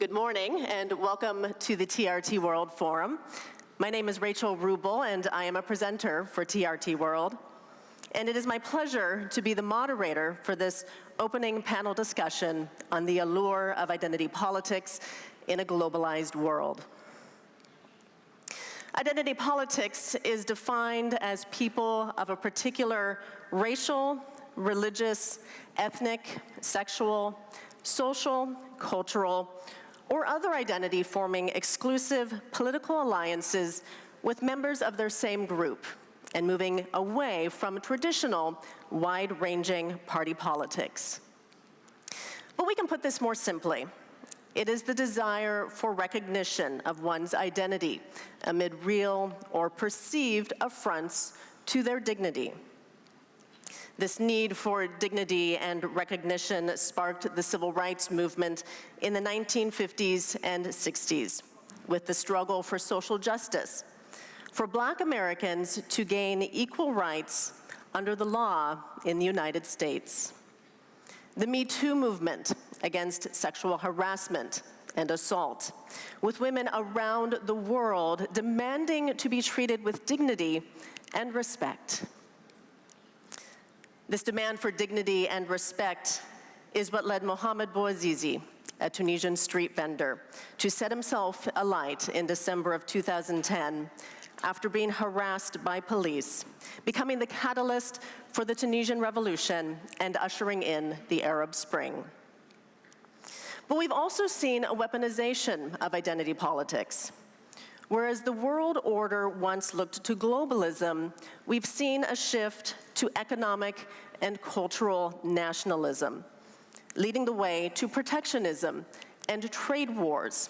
good morning and welcome to the TRT World Forum. My name is Rachel Rubel and I am a presenter for TRT World. And it is my pleasure to be the moderator for this opening panel discussion on the allure of identity politics in a globalized world. Identity politics is defined as people of a particular racial, religious, ethnic, sexual, social, cultural, or other identity forming exclusive political alliances with members of their same group and moving away from traditional, wide-ranging party politics. But we can put this more simply. It is the desire for recognition of one's identity amid real or perceived affronts to their dignity. This need for dignity and recognition sparked the civil rights movement in the 1950s and 60s, with the struggle for social justice, for Black Americans to gain equal rights under the law in the United States. The Me Too movement against sexual harassment and assault, with women around the world demanding to be treated with dignity and respect. This demand for dignity and respect is what led Mohamed Bouazizi, a Tunisian street vendor, to set himself alight in December of 2010 after being harassed by police, becoming the catalyst for the Tunisian revolution and ushering in the Arab Spring. But we've also seen a weaponization of identity politics. Whereas the world order once looked to globalism, we've seen a shift to economic and cultural nationalism, leading the way to protectionism and trade wars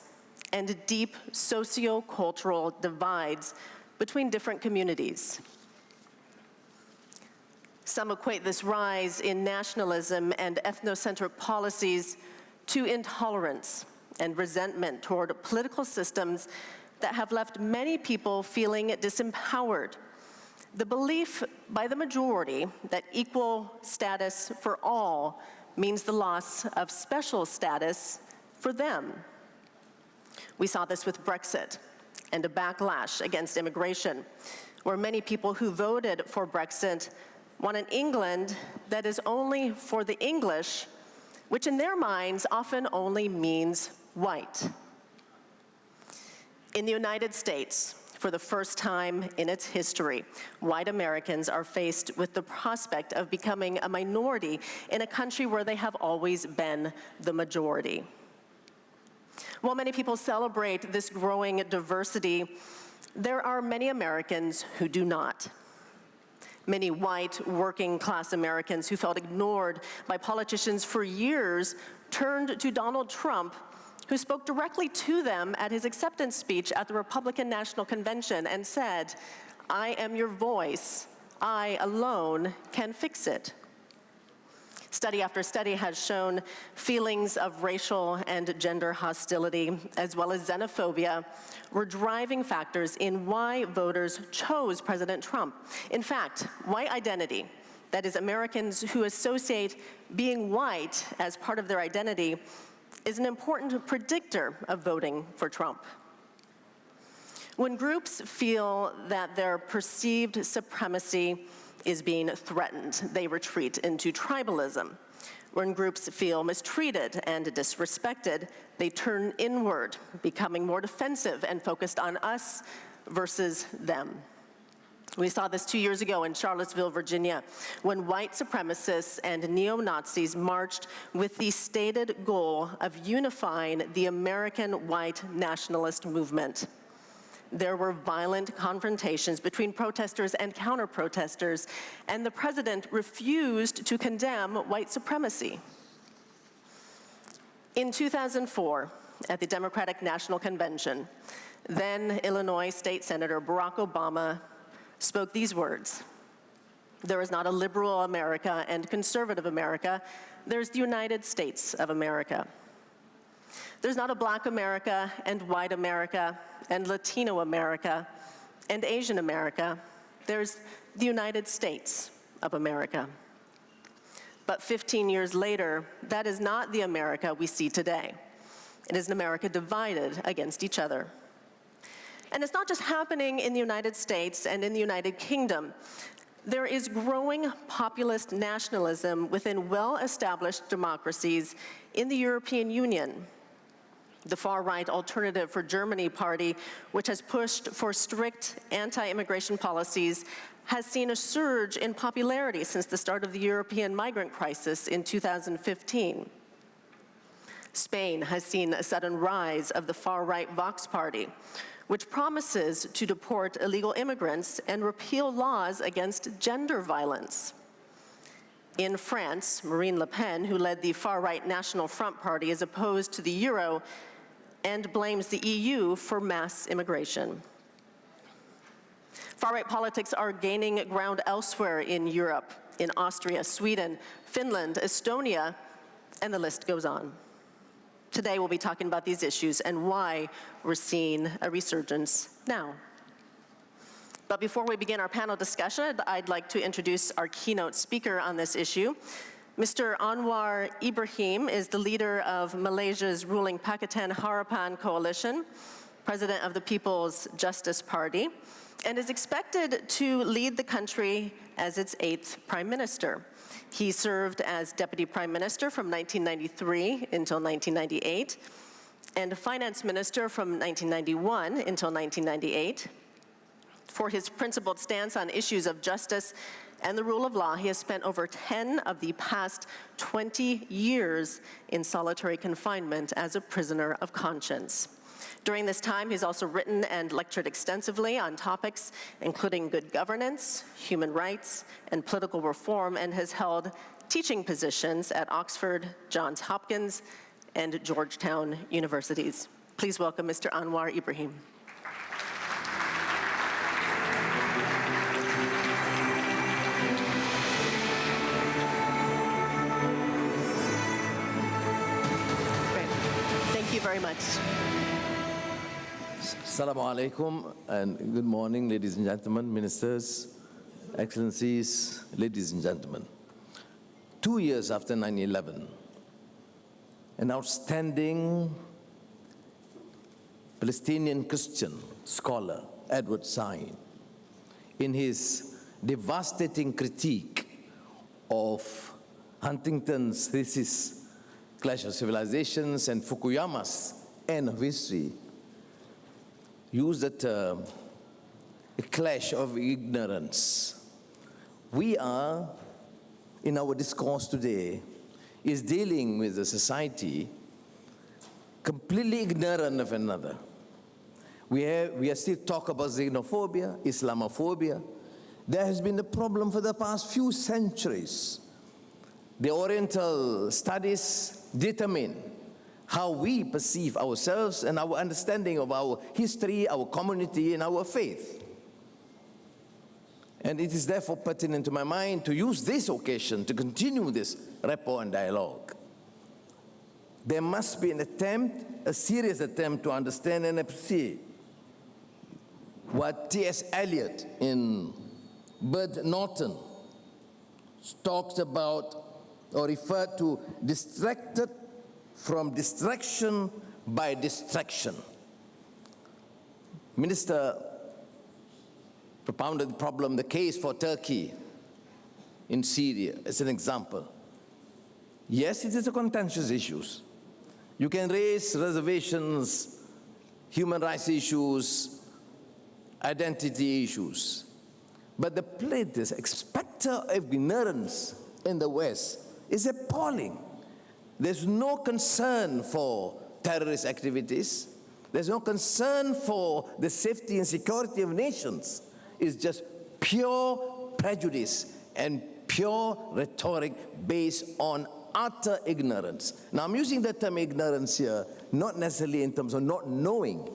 and deep socio-cultural divides between different communities. Some equate this rise in nationalism and ethnocentric policies to intolerance and resentment toward political systems that have left many people feeling disempowered. The belief by the majority that equal status for all means the loss of special status for them. We saw this with Brexit and a backlash against immigration, where many people who voted for Brexit want an England that is only for the English, which in their minds often only means white. In the United States, for the first time in its history, white Americans are faced with the prospect of becoming a minority in a country where they have always been the majority. While many people celebrate this growing diversity, there are many Americans who do not. Many white, working-class Americans who felt ignored by politicians for years turned to Donald Trump, who spoke directly to them at his acceptance speech at the Republican National Convention and said, "I am your voice. I alone can fix it." Study after study has shown feelings of racial and gender hostility, as well as xenophobia, were driving factors in why voters chose President Trump. In fact, white identity, that is, Americans who associate being white as part of their identity, is an important predictor of voting for Trump. When groups feel that their perceived supremacy is being threatened, they retreat into tribalism. When groups feel mistreated and disrespected, they turn inward, becoming more defensive and focused on us versus them. We saw this 2 years ago in Charlottesville, Virginia, when white supremacists and neo-Nazis marched with the stated goal of unifying the American white nationalist movement. There were violent confrontations between protesters and counter-protesters, and the president refused to condemn white supremacy. In 2004, at the Democratic National Convention, then Illinois State Senator Barack Obama spoke these words: "There is not a liberal America and conservative America, there's the United States of America. There's not a Black America and white America and Latino America and Asian America, there's the United States of America." But 15 years later, that is not the America we see today. It is an America divided against each other. And it's not just happening in the United States and in the United Kingdom. There is growing populist nationalism within well-established democracies in the European Union. The far-right Alternative for Germany party, which has pushed for strict anti-immigration policies, has seen a surge in popularity since the start of the European migrant crisis in 2015. Spain has seen a sudden rise of the far-right Vox party, which promises to deport illegal immigrants and repeal laws against gender violence. In France, Marine Le Pen, who led the far-right National Front Party, is opposed to the euro and blames the EU for mass immigration. Far-right politics are gaining ground elsewhere in Europe, in Austria, Sweden, Finland, Estonia, and the list goes on. Today we'll be talking about these issues and why we're seeing a resurgence now. But before we begin our panel discussion, I'd like to introduce our keynote speaker on this issue. Mr. Anwar Ibrahim is the leader of Malaysia's ruling Pakatan Harapan Coalition, president of the People's Justice Party, and is expected to lead the country as its 8th prime minister. He served as Deputy Prime Minister from 1993 until 1998, and Finance Minister from 1991 until 1998. For his principled stance on issues of justice and the rule of law, he has spent over 10 of the past 20 years in solitary confinement as a prisoner of conscience. During this time, he's also written and lectured extensively on topics including good governance, human rights, and political reform, and has held teaching positions at Oxford, Johns Hopkins, and Georgetown universities. Please welcome Mr. Anwar Ibrahim. Great. Thank you very much. Assalamu alaikum and good morning, ladies and gentlemen, ministers, excellencies, ladies and gentlemen. 2 years after 9/11, an outstanding Palestinian Christian scholar, Edward Said, in his devastating critique of Huntington's thesis, Clash of Civilizations, and Fukuyama's End of History, used the term a clash of ignorance. We are, in our discourse today, is dealing with a society completely ignorant of another. We are still talking about xenophobia, Islamophobia. There has been a problem for the past few centuries. The Oriental studies determine how we perceive ourselves and our understanding of our history, our community, and our faith. And it is therefore pertinent to my mind to use this occasion to continue this rapport and dialogue. There must be an attempt, a serious attempt to understand and appreciate what T.S. Eliot in Bert Norton talks about or referred to distracted from distraction by distraction. Minister propounded the problem, the case for Turkey in Syria as an example. Yes, it is a contentious issue. You can raise reservations, human rights issues, identity issues. But the specter of ignorance in the West is appalling. There's no concern for terrorist activities. There's no concern for the safety and security of nations. It's just pure prejudice and pure rhetoric based on utter ignorance. Now, I'm using the term ignorance here, not necessarily in terms of not knowing,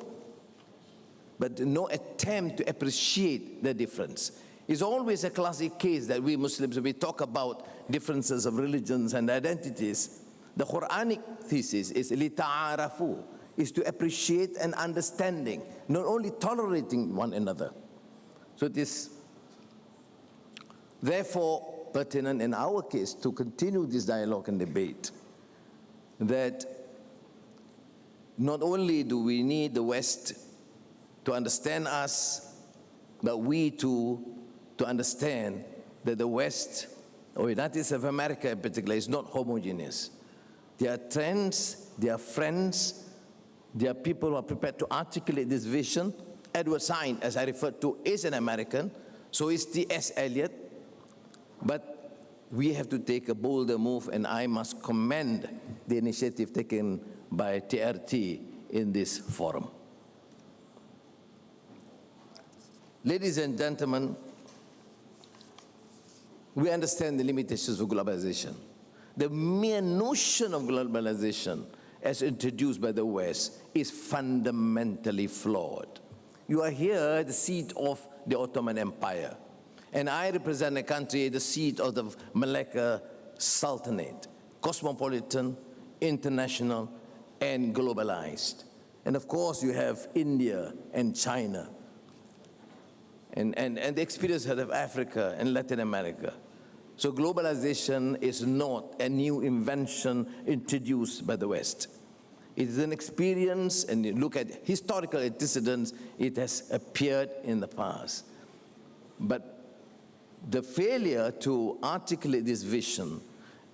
but no attempt to appreciate the difference. It's always a classic case that we Muslims, when we talk about differences of religions and identities, the Quranic thesis is لِتَعَارَفُوا, is to appreciate and understanding, not only tolerating one another. So it is therefore pertinent in our case to continue this dialogue and debate, that not only do we need the West to understand us, but we too to understand that the West, or United States of America in particular, is not homogeneous. There are trends, there are friends, there are people who are prepared to articulate this vision. Edward Said, as I referred to, is an American, so is T.S. Eliot. But we have to take a bolder move, and I must commend the initiative taken by TRT in this forum. Ladies and gentlemen, we understand the limitations of globalization. The mere notion of globalization as introduced by the West is fundamentally flawed. You are here at the seat of the Ottoman Empire, and I represent a country, the seat of the Malacca Sultanate, cosmopolitan, international, and globalized. And of course, you have India and China, and the experience of Africa and Latin America. So globalization is not a new invention introduced by the West. It is an experience, and you look at historical antecedents, it has appeared in the past. But the failure to articulate this vision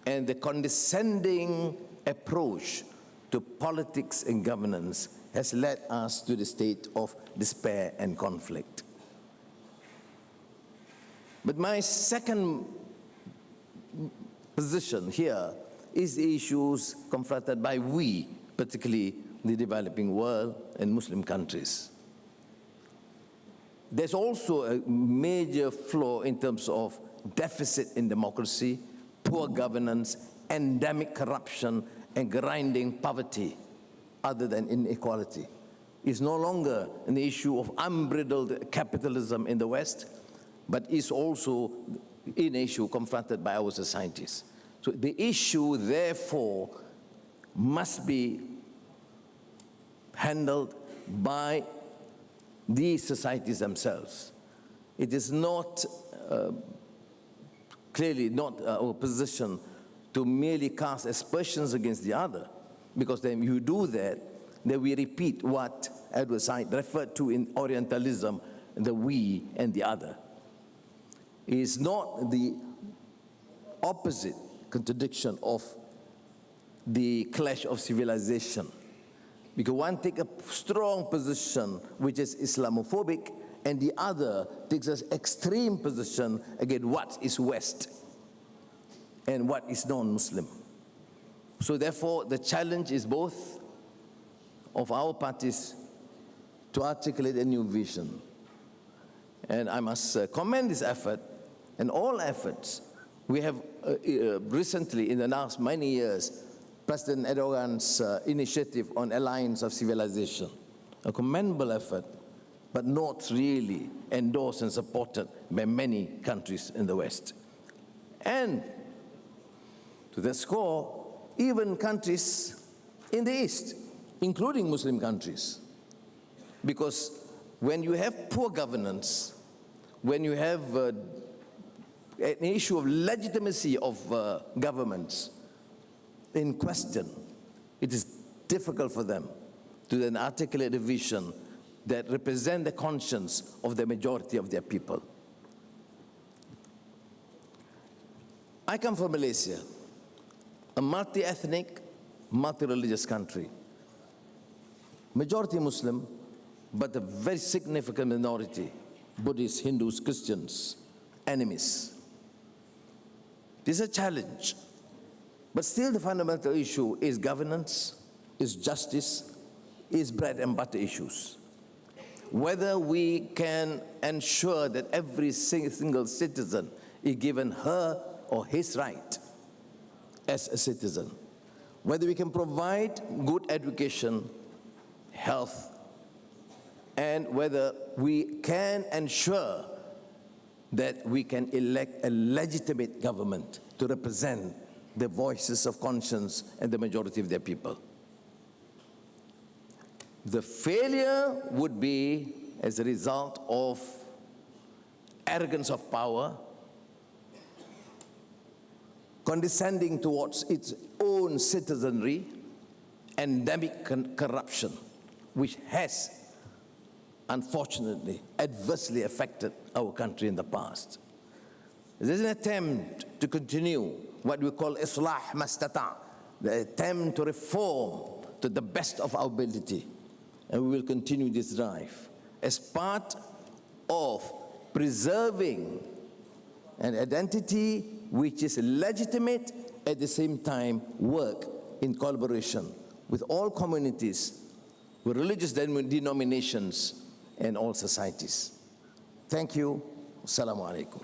and the condescending approach to politics and governance has led us to the state of despair and conflict. But my second position here is the issues confronted by we, particularly the developing world and Muslim countries. There's also a major flaw in terms of deficit in democracy, poor governance, endemic corruption, and grinding poverty, other than inequality. It's no longer an issue of unbridled capitalism in the West, but is also an issue confronted by our societies. So the issue, therefore, must be handled by these societies themselves. It is not, clearly not our position to merely cast aspersions against the other, because then you do that, then we repeat what Edward Said referred to in Orientalism, the we and the other. It is not the opposite contradiction of the clash of civilization. Because one takes a strong position which is Islamophobic, and the other takes an extreme position against what is West and what is non-Muslim. So therefore, the challenge is both of our parties to articulate a new vision. And I must commend this effort and all efforts. We have recently, in the last many years, President Erdogan's initiative on Alliance of Civilization, a commendable effort, but not really endorsed and supported by many countries in the West. And to the score, even countries in the East, including Muslim countries. Because when you have poor governance, when you have an issue of legitimacy of governments in question, it is difficult for them to then articulate a vision that represents the conscience of the majority of their people. I come from Malaysia, a multi-ethnic, multi-religious country. Majority Muslim, but a very significant minority, Buddhists, Hindus, Christians, enemies. This is a challenge. But still the fundamental issue is governance, is justice, is bread and butter issues. Whether we can ensure that every single citizen is given her or his right as a citizen. Whether we can provide good education, health, and whether we can ensure that we can elect a legitimate government to represent the voices of conscience and the majority of their people. The failure would be as a result of arrogance of power, condescending towards its own citizenry, endemic corruption, which has, unfortunately, adversely affected our country in the past. There's an attempt to continue what we call Islah Mastata, the attempt to reform to the best of our ability. And we will continue this drive as part of preserving an identity which is legitimate, at the same time work in collaboration with all communities, with religious denominations, and all societies. Thank you. Assalamu alaikum.